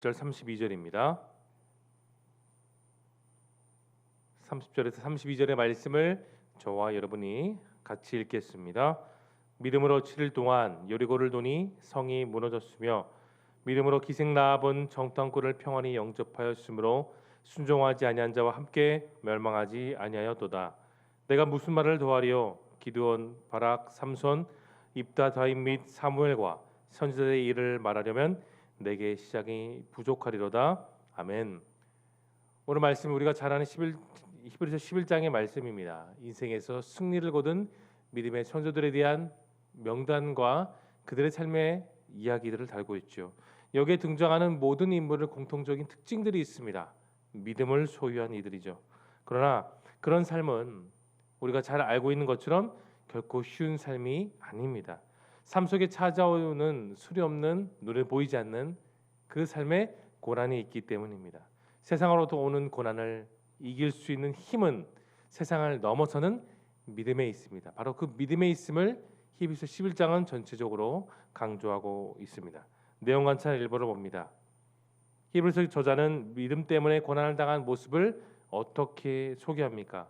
절 32절입니다. 30절에서 32절의 말씀을 저와 여러분이 같이 읽겠습니다. 믿음으로 7일 동안 여리고를 도니 성이 무너졌으며 믿음으로 기생나압은 정탐꾼을 평안히 영접하였으므로 순종하지 아니한 자와 함께 멸망하지 아니하였도다. 내가 무슨 말을 더하리요? 기드온, 바락, 삼손, 입다, 다윗 및 사무엘과 선지자의 일을 말하려면 내게 시작이 부족하리로다. 아멘. 오늘 말씀 우리가 잘 아는 히브리서 11장의 말씀입니다. 인생에서 승리를 거둔 믿음의 선조들에 대한 명단과 그들의 삶의 이야기들을 달고 있죠. 여기에 등장하는 모든 인물의 공통적인 특징들이 있습니다. 믿음을 소유한 이들이죠. 그러나 그런 삶은 우리가 잘 알고 있는 것처럼 결코 쉬운 삶이 아닙니다. 삶 속에 찾아오는 수리 없는, 눈에 보이지 않는 그 삶에 고난이 있기 때문입니다. 세상으로부터 오는 고난을 이길 수 있는 힘은 세상을 넘어서는 믿음에 있습니다. 바로 그 믿음에 있음을 히브리서 11장은 전체적으로 강조하고 있습니다. 내용 관찰 일부를 봅니다. 히브리서 저자는 믿음 때문에 고난을 당한 모습을 어떻게 소개합니까?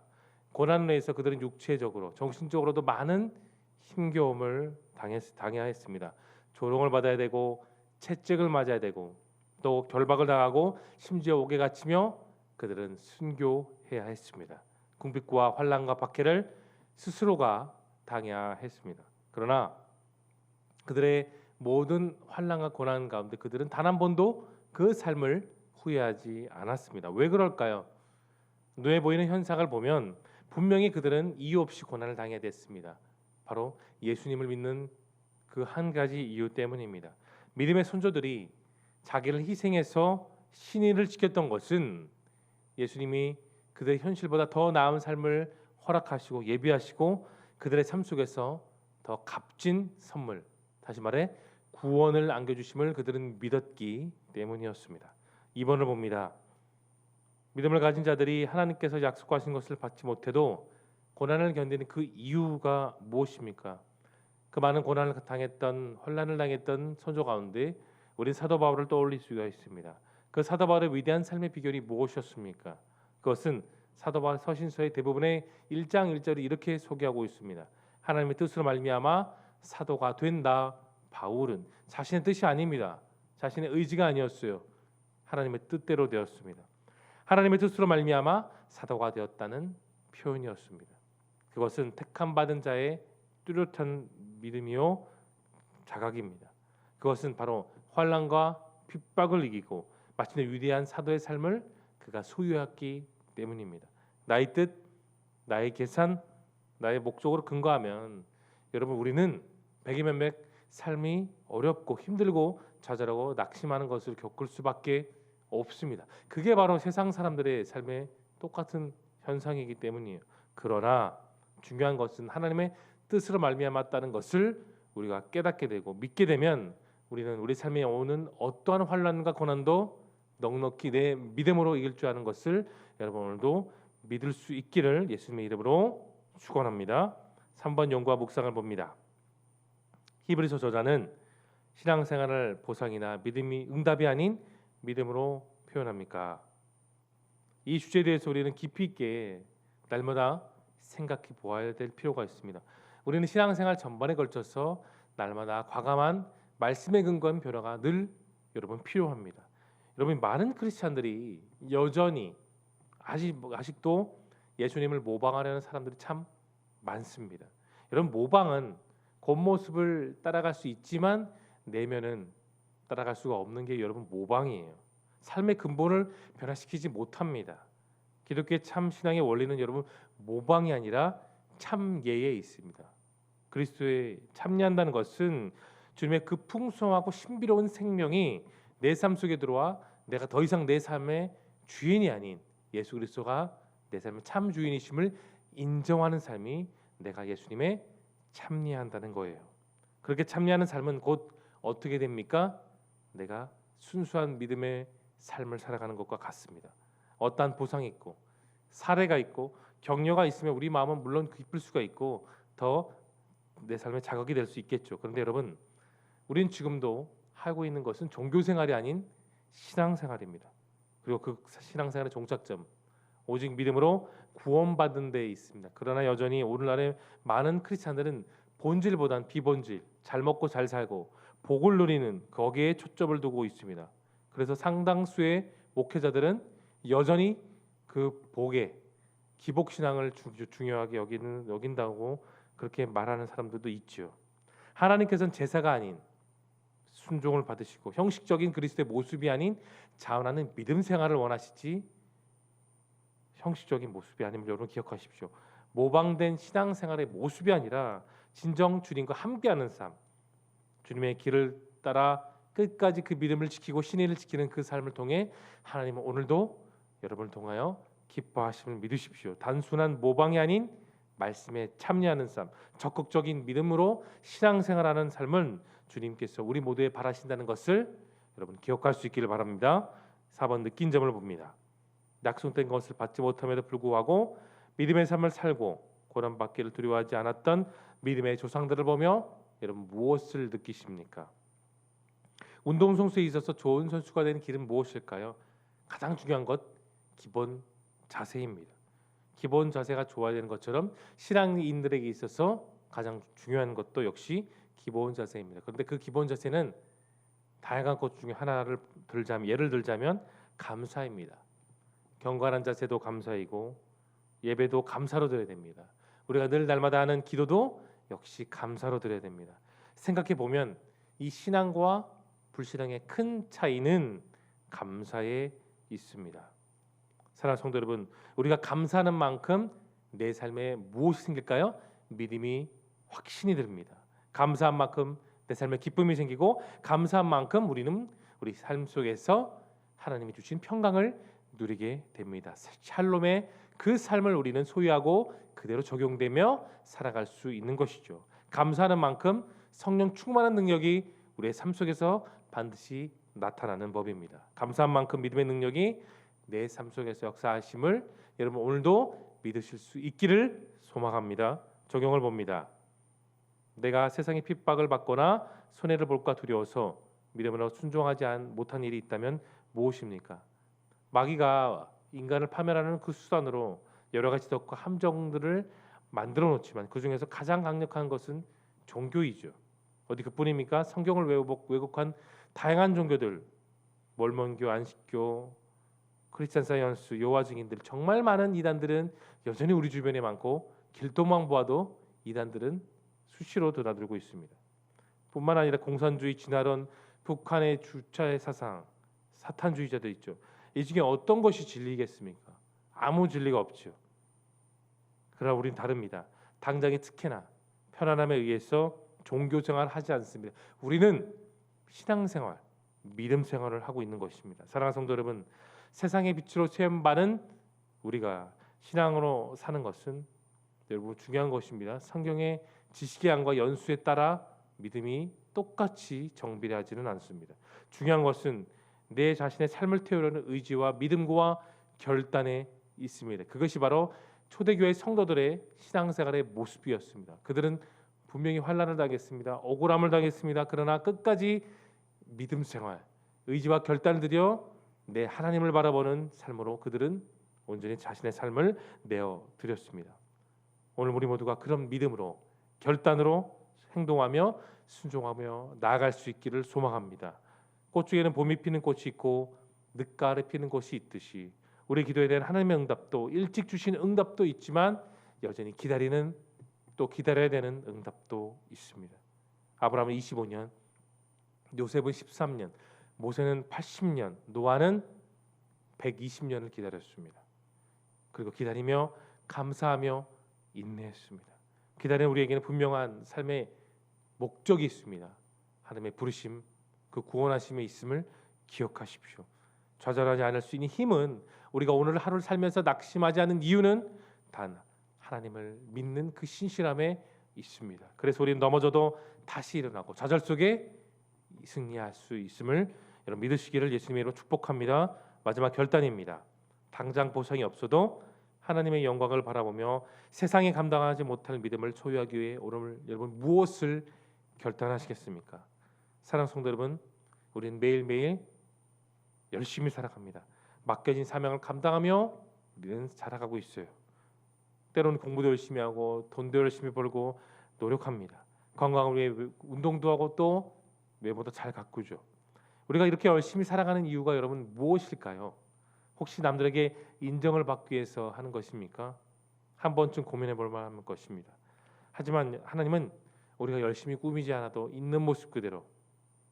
고난에 의해서 그들은 육체적으로, 정신적으로도 많은 힘겨움을 당해야 했습니다. 조롱을 받아야 되고 채찍을 맞아야 되고 또 결박을 당하고 심지어 옥에 갇히며 그들은 순교해야 했습니다. 궁핍과 환난과 박해를 스스로가 당해야 했습니다. 그러나 그들의 모든 환난과 고난 가운데 그들은 단 한 번도 그 삶을 후회하지 않았습니다. 왜 그럴까요? 눈에 보이는 현상을 보면 분명히 그들은 이유 없이 고난을 당해야 됐습니다. 바로 예수님을 믿는 그 한 가지 이유 때문입니다. 믿음의 선조들이 자기를 희생해서 신의를 지켰던 것은 예수님이 그들의 현실보다 더 나은 삶을 허락하시고 예비하시고 그들의 삶 속에서 더 값진 선물, 다시 말해 구원을 안겨주심을 그들은 믿었기 때문이었습니다. 2번을 봅니다. 믿음을 가진 자들이 하나님께서 약속하신 것을 받지 못해도 고난을 견디는 그 이유가 무엇입니까? 그 많은 고난을 당했던, 혼란을 당했던 선조 가운데 우리 사도 바울을 떠올릴 수가 있습니다. 그 사도 바울의 위대한 삶의 비결이 무엇이었습니까? 그것은 사도 바울 서신서의 대부분의 1장 1절이 이렇게 소개하고 있습니다. 하나님의 뜻으로 말미암아 사도가 된다. 바울은 자신의 뜻이 아닙니다. 자신의 의지가 아니었어요. 하나님의 뜻대로 되었습니다. 하나님의 뜻으로 말미암아 사도가 되었다는 표현이었습니다. 그것은 택함 받은 자의 뚜렷한 믿음이요 자각입니다. 그것은 바로 환난과 핍박을 이기고 마침내 위대한 사도의 삶을 그가 소유했기 때문입니다. 나의 뜻, 나의 계산, 나의 목적으로 근거하면 여러분 우리는 백이면백 삶이 어렵고 힘들고 좌절하고 낙심하는 것을 겪을 수밖에 없습니다. 그게 바로 세상 사람들의 삶의 똑같은 현상이기 때문이에요. 그러나 중요한 것은 하나님의 뜻으로 말미암았다는 것을 우리가 깨닫게 되고 믿게 되면 우리는 우리 삶에 오는 어떠한 환난과 고난도 넉넉히 내 믿음으로 이길 줄 아는 것을 여러분 오늘도 믿을 수 있기를 예수님의 이름으로 축원합니다. 3번 연구와 묵상을 봅니다. 히브리서 저자는 신앙생활을 보상이나 믿음이 응답이 아닌 믿음으로 표현합니까? 이 주제에 대해서 우리는 깊이 있게 날마다 생각해 보아야 될 필요가 있습니다. 우리는 신앙생활 전반에 걸쳐서 날마다 과감한 말씀에 근거한 변화가 늘 여러분 필요합니다. 여러분 많은 크리스찬들이 여전히 아직도 예수님을 모방하려는 사람들이 참 많습니다. 여러분 모방은 겉모습을 따라갈 수 있지만 내면은 따라갈 수가 없는 게 여러분 모방이에요. 삶의 근본을 변화시키지 못합니다. 기독교의 참 신앙의 원리는 여러분 모방이 아니라 참예에 있습니다. 그리스도에 참여한다는 것은 주님의 그 풍성하고 신비로운 생명이 내 삶 속에 들어와 내가 더 이상 내 삶의 주인이 아닌 예수 그리스도가 내 삶의 참 주인이심을 인정하는 삶이 내가 예수님에 참여한다는 거예요. 그렇게 참여하는 삶은 곧 어떻게 됩니까? 내가 순수한 믿음의 삶을 살아가는 것과 같습니다. 어떠한 보상이 있고 사례가 있고 격려가 있으면 우리 마음은 물론 기쁠 수가 있고 더 내 삶의 자극이 될 수 있겠죠. 그런데 여러분 우리는 지금도 하고 있는 것은 종교 생활이 아닌 신앙생활입니다. 그리고 그 신앙생활의 종착점 오직 믿음으로 구원받은 데 있습니다. 그러나 여전히 오늘날의 많은 크리스찬들은 본질보단 비본질, 잘 먹고 잘 살고 복을 누리는 거기에 초점을 두고 있습니다. 그래서 상당수의 목회자들은 여전히 그 복에 기복신앙을 중요하게 여긴다고 그렇게 말하는 사람들도 있죠. 하나님께서는 제사가 아닌 순종을 받으시고 형식적인 그리스도의 모습이 아닌 자원하는 믿음 생활을 원하시지 형식적인 모습이 아니면 여러분 기억하십시오. 모방된 신앙생활의 모습이 아니라 진정 주님과 함께하는 삶, 주님의 길을 따라 끝까지 그 믿음을 지키고 신의를 지키는 그 삶을 통해 하나님은 오늘도 여러분을 통하여 기뻐하심을 믿으십시오. 단순한 모방이 아닌 말씀에 참여하는 삶, 적극적인 믿음으로 신앙생활하는 삶은 주님께서 우리 모두에 바라신다는 것을 여러분 기억할 수 있기를 바랍니다. 4번 느낀 점을 봅니다. 약속된 것을 받지 못함에도 불구하고 믿음의 삶을 살고 고난받기를 두려워하지 않았던 믿음의 조상들을 보며 여러분 무엇을 느끼십니까? 운동선수에 있어서 좋은 선수가 되는 길은 무엇일까요? 가장 중요한 것 기본 자세입니다. 기본 자세가 좋아야 되는 것처럼 신앙인들에게 있어서 가장 중요한 것도 역시 기본 자세입니다. 그런데 그 기본 자세는 다양한 것 중에 하나를 예를 들자면 감사입니다. 경건한 자세도 감사이고 예배도 감사로 드려야 됩니다. 우리가 늘 날마다 하는 기도도 역시 감사로 드려야 됩니다. 생각해 보면 이 신앙과 불신앙의 큰 차이는 감사에 있습니다. 사랑하는 성도 여러분, 우리가 감사하는 만큼 내 삶에 무엇이 생길까요? 믿음이 확신이 듭니다. 감사한 만큼 내 삶에 기쁨이 생기고 감사한 만큼 우리는 우리 삶 속에서 하나님이 주신 평강을 누리게 됩니다. 샬롬의 그 삶을 우리는 소유하고 그대로 적용되며 살아갈 수 있는 것이죠. 감사하는 만큼 성령 충만한 능력이 우리의 삶 속에서 반드시 나타나는 법입니다. 감사한 만큼 믿음의 능력이 내 삶 속에서 역사하심을 여러분 오늘도 믿으실 수 있기를 소망합니다. 적용을 봅니다. 내가 세상의 핍박을 받거나 손해를 볼까 두려워서 믿음으로 순종하지 못한 일이 있다면 무엇입니까? 마귀가 인간을 파멸하는 그 수단으로 여러 가지 덕과 함정들을 만들어 놓지만 그 중에서 가장 강력한 것은 종교이죠. 어디 그뿐입니까? 성경을 왜곡한 다양한 종교들, 몰몬교, 안식교, 크리스찬 사이언스, 여호와 증인들 정말 많은 이단들은 여전히 우리 주변에 많고 길도만 보아도 이단들은 수시로 드나들고 있습니다. 뿐만 아니라 공산주의, 진화론, 북한의 주차의 사상, 사탄주의자도 있죠. 이 중에 어떤 것이 진리겠습니까? 아무 진리가 없죠. 그러나 우리는 다릅니다. 당장의 특혜나 편안함에 의해서 종교생활을 하지 않습니다. 우리는 신앙생활, 믿음생활을 하고 있는 것입니다. 사랑하는 성도 여러분, 세상의 빛으로 체험받은 우리가 신앙으로 사는 것은 여러분 중요한 것입니다. 성경의 지식의 양과 연수에 따라 믿음이 똑같이 정비례하지는 않습니다. 중요한 것은 내 자신의 삶을 태우려는 의지와 믿음과 결단에 있습니다. 그것이 바로 초대교회 성도들의 신앙생활의 모습이었습니다. 그들은 분명히 환난을 당했습니다. 억울함을 당했습니다. 그러나 끝까지 믿음 생활, 의지와 결단을 들여 내 하나님을 바라보는 삶으로 그들은 온전히 자신의 삶을 내어 드렸습니다. 오늘 우리 모두가 그런 믿음으로 결단으로 행동하며 순종하며 나아갈 수 있기를 소망합니다. 꽃 중에는 봄이 피는 꽃이 있고 늦가을에 피는 꽃이 있듯이 우리 기도에 대한 하나님의 응답도 일찍 주신 응답도 있지만 여전히 기다려야 되는 응답도 있습니다. 아브라함은 25년, 요셉은 13년, 모세는 80년, 노아는 120년을 기다렸습니다. 그리고 기다리며 감사하며 인내했습니다. 기다리는 우리에게는 분명한 삶의 목적이 있습니다. 하나님의 부르심, 그 구원하심에 있음을 기억하십시오. 좌절하지 않을 수 있는 힘은 우리가 오늘 하루를 살면서 낙심하지 않는 이유는 단 하나님을 믿는 그 신실함에 있습니다. 그래서 우리는 넘어져도 다시 일어나고 좌절 속에 승리할 수 있음을 여러분 믿으시기를 예수님의 이름으로 축복합니다. 마지막 결단입니다. 당장 보상이 없어도 하나님의 영광을 바라보며 세상에 감당하지 못할 믿음을 소유하기 위해 오늘 여러분 무엇을 결단하시겠습니까? 사랑하는 성도 여러분, 우리는 매일매일 열심히 살아갑니다. 맡겨진 사명을 감당하며 우리는 살아가고 있어요. 때로는 공부도 열심히 하고 돈도 열심히 벌고 노력합니다. 건강을 위해 운동도 하고 또 외모도 잘 가꾸죠. 우리가 이렇게 열심히 살아가는 이유가 여러분 무엇일까요? 혹시 남들에게 인정을 받기 위해서 하는 것입니까? 한 번쯤 고민해 볼 만한 것입니다. 하지만 하나님은 우리가 열심히 꾸미지 않아도 있는 모습 그대로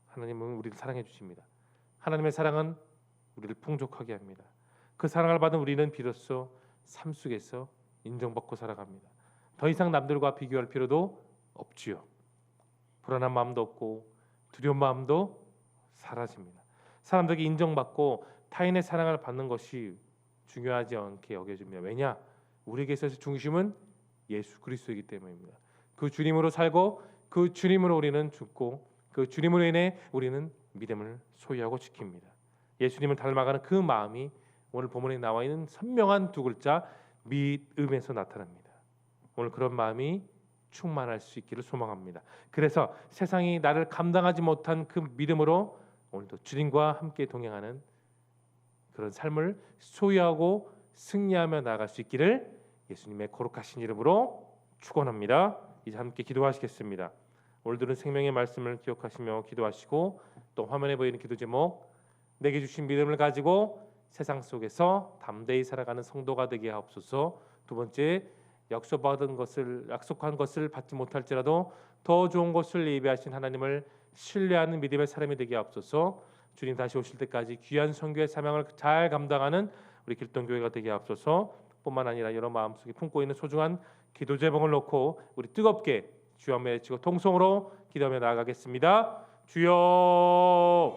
하나님은 우리를 사랑해 주십니다. 하나님의 사랑은 우리를 풍족하게 합니다. 그 사랑을 받은 우리는 비로소 삶 속에서 인정받고 살아갑니다. 더 이상 남들과 비교할 필요도 없지요. 불안한 마음도 없고 두려운 마음도 사라집니다. 사람들에게 인정받고 타인의 사랑을 받는 것이 중요하지 않게 여겨집니다. 왜냐? 우리에게 있어서 중심은 예수 그리스도이기 때문입니다. 그 주님으로 살고 그 주님으로 우리는 죽고 그 주님으로 인해 우리는 믿음을 소유하고 지킵니다. 예수님을 닮아가는 그 마음이 오늘 본문에 나와 있는 선명한 두 글자 믿음에서 나타납니다. 오늘 그런 마음이 충만할 수 있기를 소망합니다. 그래서 세상이 나를 감당하지 못한 그 믿음으로 오늘도 주님과 함께 동행하는 그런 삶을 소유하고 승리하며 나아갈 수 있기를 예수님의 거룩하신 이름으로 축원합니다. 이제 함께 기도하시겠습니다. 오늘 들은 생명의 말씀을 기억하시며 기도하시고 또 화면에 보이는 기도 제목 내게 주신 믿음을 가지고 세상 속에서 담대히 살아가는 성도가 되게 하옵소서. 두 번째 약속한 것을 받지 못할지라도 더 좋은 것을 예비하신 하나님을 신뢰하는 믿음의 사람이 되게 하옵소서. 주님 다시 오실 때까지 귀한 선교의 사명을 잘 감당하는 우리 길동교회가 되게 하옵소서. 뿐만 아니라 여러 마음속에 품고 있는 소중한 기도 제목을 놓고 우리 뜨겁게 주여 외치고 통성으로 기도하며 나아가겠습니다. 주여